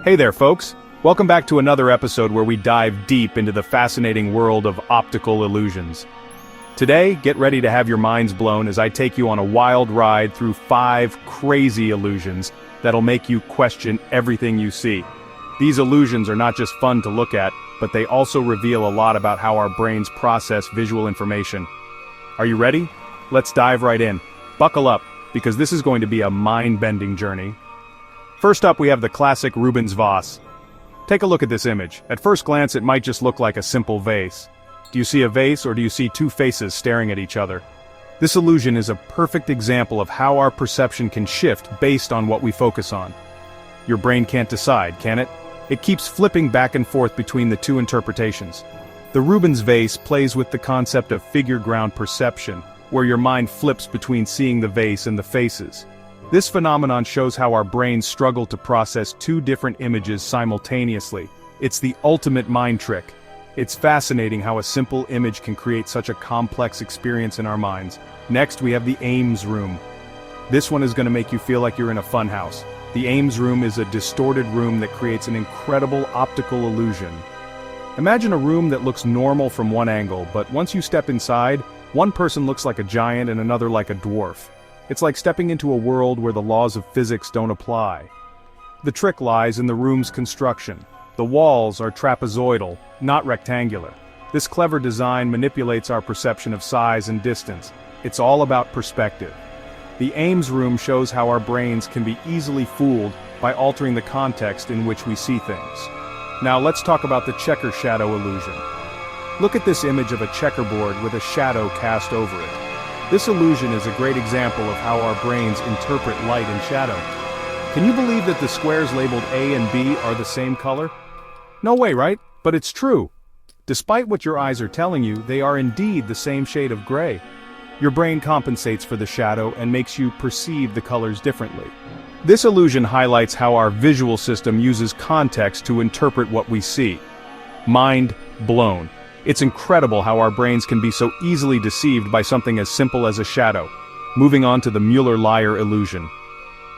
Hey there, folks! Welcome back to another episode where we dive deep into the fascinating world of optical illusions. Today, get ready to have your minds blown as I take you on a wild ride through 5 crazy illusions that'll make you question everything you see. These illusions are not just fun to look at, but they also reveal a lot about how our brains process visual information. Are you ready? Let's dive right in. Buckle up, because this is going to be a mind-bending journey. First up, we have the classic Rubens vase. Take a look at this image. At first glance, it might just look like a simple vase. Do you see a vase, or do you see 2 faces staring at each other? This illusion is a perfect example of how our perception can shift based on what we focus on. Your brain can't decide, can it? It keeps flipping back and forth between the 2 interpretations. The Rubens vase plays with the concept of figure ground perception, where your mind flips between seeing the vase and the faces. This phenomenon shows how our brains struggle to process 2 different images simultaneously. It's the ultimate mind trick. It's fascinating how a simple image can create such a complex experience in our minds. Next, we have the Ames room. This one is going to make you feel like you're in a funhouse. The Ames room is a distorted room that creates an incredible optical illusion. Imagine a room that looks normal from one angle, but once you step inside, one person looks like a giant and another like a dwarf. It's like stepping into a world where the laws of physics don't apply. The trick lies in the room's construction. The walls are trapezoidal, not rectangular. This clever design manipulates our perception of size and distance. It's all about perspective. The Ames room shows how our brains can be easily fooled by altering the context in which we see things. Now let's talk about the checker shadow illusion. Look at this image of a checkerboard with a shadow cast over it. This illusion is a great example of how our brains interpret light and shadow. Can you believe that the squares labeled A and B are the same color? No way, right? But it's true. Despite what your eyes are telling you, they are indeed the same shade of gray. Your brain compensates for the shadow and makes you perceive the colors differently. This illusion highlights how our visual system uses context to interpret what we see. Mind blown. It's incredible how our brains can be so easily deceived by something as simple as a shadow. Moving on to the Mueller-Lyer illusion.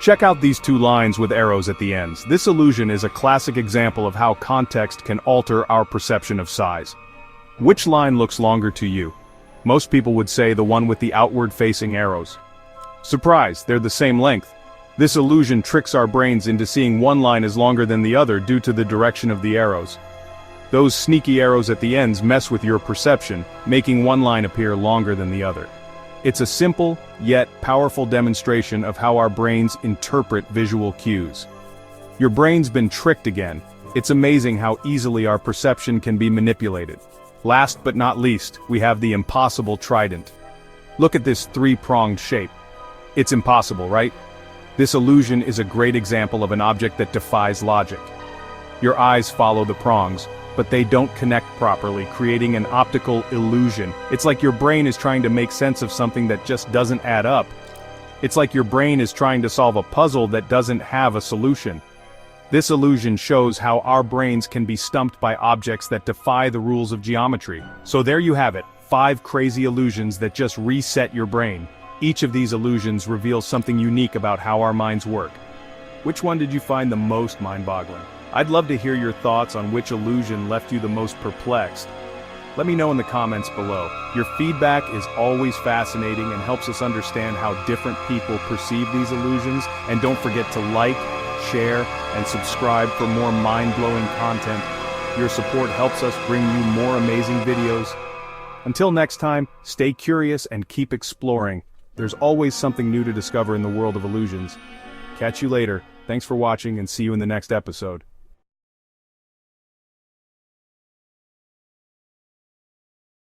Check out these 2 lines with arrows at the ends. This illusion is a classic example of how context can alter our perception of size. Which line looks longer to you? Most people would say the one with the outward-facing arrows. Surprise, they're the same length. This illusion tricks our brains into seeing one line as longer than the other due to the direction of the arrows. Those sneaky arrows at the ends mess with your perception, making one line appear longer than the other. It's a simple, yet powerful demonstration of how our brains interpret visual cues. Your brain's been tricked again. It's amazing how easily our perception can be manipulated. Last but not least, we have the impossible trident. Look at this 3-pronged shape. It's impossible, right? This illusion is a great example of an object that defies logic. Your eyes follow the prongs, but they don't connect properly, creating an optical illusion. It's like your brain is trying to make sense of something that just doesn't add up. It's like your brain is trying to solve a puzzle that doesn't have a solution. This illusion shows how our brains can be stumped by objects that defy the rules of geometry. So there you have it, 5 crazy illusions that just reset your brain. Each of these illusions reveals something unique about how our minds work. Which one did you find the most mind-boggling? I'd love to hear your thoughts on which illusion left you the most perplexed. Let me know in the comments below. Your feedback is always fascinating and helps us understand how different people perceive these illusions. And don't forget to like, share, and subscribe for more mind-blowing content. Your support helps us bring you more amazing videos. Until next time, stay curious and keep exploring. There's always something new to discover in the world of illusions. Catch you later. Thanks for watching and see you in the next episode.